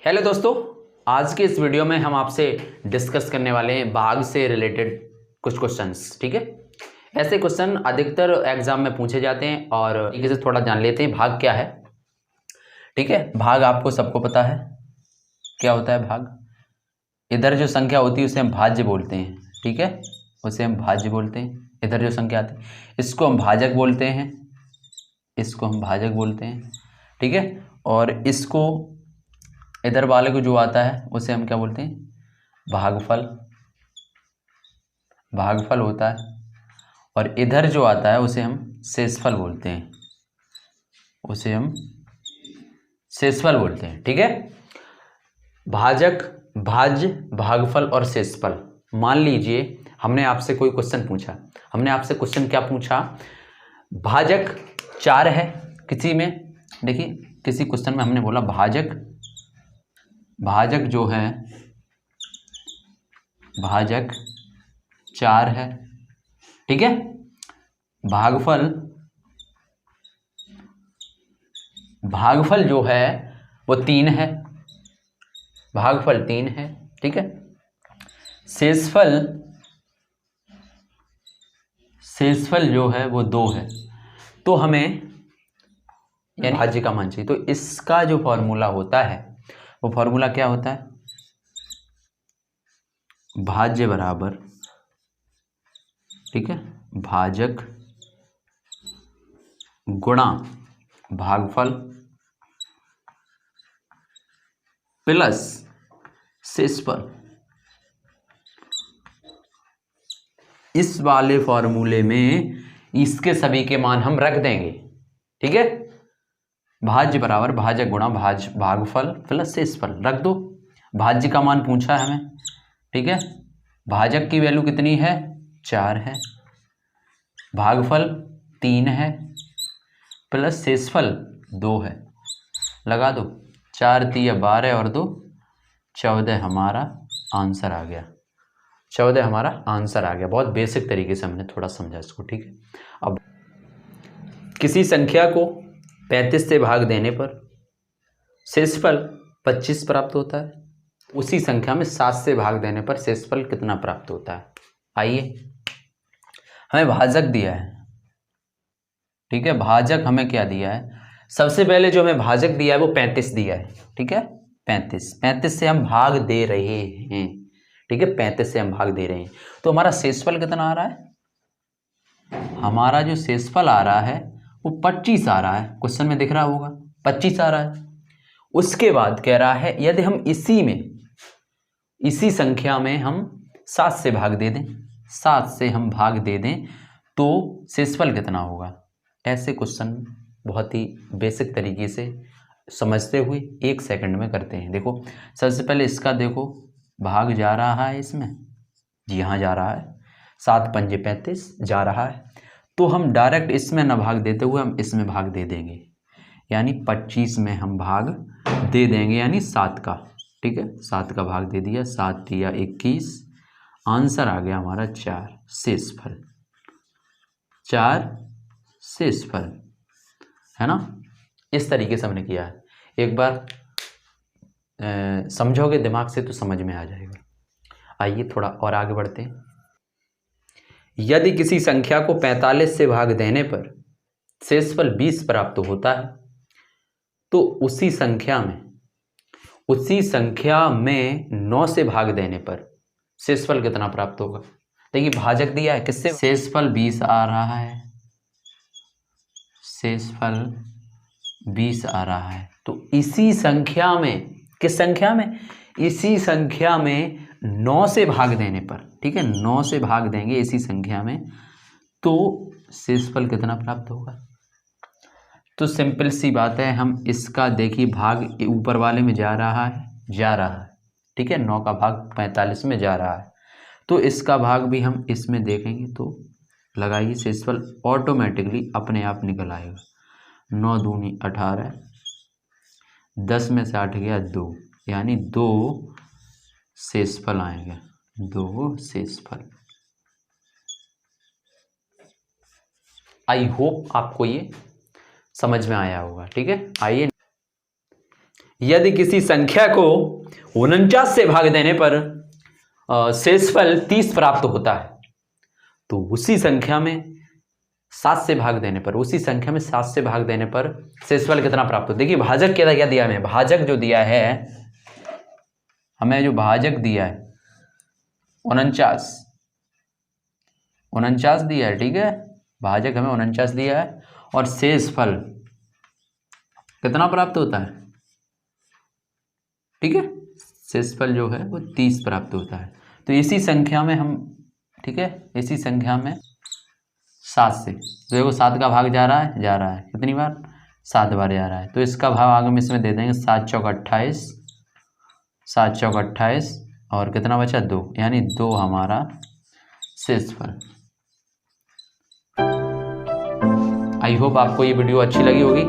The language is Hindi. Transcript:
हेलो दोस्तों, आज के इस वीडियो में हम आपसे डिस्कस करने वाले हैं भाग से रिलेटेड कुछ क्वेश्चंस। ठीक है, ऐसे क्वेश्चन अधिकतर एग्जाम में पूछे जाते हैं और तरीके से थोड़ा जान लेते हैं भाग क्या है। ठीक है, भाग आपको सबको पता है क्या होता है। भाग इधर जो संख्या होती है उसे हम भाज्य बोलते हैं। ठीक है, उसे हम भाज्य बोलते हैं। इधर जो संख्या आती है इसको हम भाजक बोलते हैं, इसको हम भाजक बोलते हैं। ठीक है, और इसको इधर वाले को जो आता है उसे हम क्या बोलते हैं, भागफल। भागफल होता है। और इधर जो आता है उसे हम शेषफल बोलते हैं, उसे हम शेषफल बोलते हैं। ठीक है, भाजक, भाज्य, भागफल और शेषफल। मान लीजिए हमने आपसे कोई क्वेश्चन पूछा, हमने आपसे क्वेश्चन क्या पूछा, भाजक 4 है किसी में। देखिए किसी क्वेश्चन में हमने बोला भाजक, भाजक जो है भाजक 4 है। ठीक है, भागफल, भागफल जो है वो 3 है, भागफल 3 है। ठीक है, शेषफल, शेषफल जो है वो 2 है। तो हमें यानी भाज्य का मान चाहिए। तो इसका जो फॉर्मूला होता है वो फॉर्मूला क्या होता है, भाज्य बराबर, ठीक है, भाजक गुणा भागफल प्लस शेषफल। इस वाले फॉर्मूले में इसके सभी के मान हम रख देंगे। ठीक है, भाज्य बराबर भाजक गुणा भागफल प्लस शेषफल रख दो। भाज्य का मान पूछा है हमें। ठीक है, भाजक की वैल्यू कितनी है, 4 है, भागफल 3 है, प्लस शेषफल 2 है। लगा दो, 4 3 12 और 2 14 हमारा आंसर आ गया। 14 हमारा आंसर आ गया। बहुत बेसिक तरीके से हमने थोड़ा समझा इसको। ठीक है, अब किसी संख्या को 35 से भाग देने पर शेषफल 25 प्राप्त होता है, उसी संख्या में 7 से भाग देने पर शेषफल कितना प्राप्त होता है। आइए, हमें भाजक दिया है। ठीक है, भाजक हमें क्या दिया है, सबसे पहले जो हमें भाजक दिया है वो 35 दिया है। ठीक है, 35 से हम भाग दे रहे हैं। ठीक है, 35 से हम भाग दे रहे हैं। तो हमारा शेषफल कितना आ रहा है, हमारा जो शेषफल आ रहा है वो 25 आ रहा है। क्वेश्चन में दिख रहा होगा 25 आ रहा है। उसके बाद कह रहा है यदि हम इसी संख्या में हम 7 से भाग दे दें, 7 से हम भाग दे दें तो शेषफल कितना होगा। ऐसे क्वेश्चन बहुत ही बेसिक तरीके से समझते हुए 1 सेकंड में करते हैं। देखो सबसे पहले इसका देखो, भाग जा रहा है इसमें, जी हाँ जा रहा है, 7 पंजे 35 जा रहा है। तो हम डायरेक्ट इसमें न भाग देते हुए हम इसमें भाग दे देंगे, यानी 25 में हम भाग दे देंगे, यानी 7 का। ठीक है, 7 का भाग दे दिया, 7 या 21, आंसर आ गया हमारा 4 शेषफल, 4 शेषफल, है ना। इस तरीके से हमने किया है। एक बार समझोगे दिमाग से तो समझ में आ जाएगा। आइए थोड़ा और आगे बढ़ते हैं। यदि किसी संख्या को 45 से भाग देने पर शेषफल 20 प्राप्त होता है तो उसी संख्या में 9 से भाग देने पर शेषफल कितना प्राप्त होगा। देखिए भाजक दिया है किससे, शेषफल 20 आ रहा है, शेषफल 20 आ रहा है। तो इसी संख्या में, किस संख्या में, इसी संख्या में 9 से भाग देने पर, ठीक है, 9 से भाग देंगे इसी संख्या में तो शेषफल कितना प्राप्त होगा। तो सिंपल सी बात है, हम इसका देखिए भाग ऊपर वाले में जा रहा है, ठीक है, 9 का भाग 45 में जा रहा है, तो इसका भाग भी हम इसमें देखेंगे। तो लगाइए, शेषफल ऑटोमेटिकली अपने आप निकल आएगा। 9 दूनी 18, 10 में से 8 गया 2, यानी 2 शेषफल आएंगे, 2 शेषफल। आई होप आपको ये समझ में आया होगा। ठीक है, आइए यदि किसी संख्या को 49 से भाग देने पर शेषफल 30 प्राप्त होता है, तो उसी संख्या में 7 से भाग देने पर शेषफल कितना प्राप्त होता है। देखिए भाजक क्या दिया हमें, भाजक जो दिया है हमें, जो भाजक दिया है 49 दिया है, ठीक है, भाजक हमें 49 दिया है और शेषफल कितना प्राप्त होता है, ठीक है, शेषफल जो है वो 30 प्राप्त होता है। तो इसी संख्या में हम, ठीक है, इसी संख्या में 7 से, तो देखो 7 का भाग जा रहा है कितनी बार, 7 बार जा रहा है, तो इसका भाग हम इसमें दे देंगे 7 चौक 28 और कितना बचा 2, यानी 2 हमारा शेषफल। आई होप आपको ये वीडियो अच्छी लगी होगी।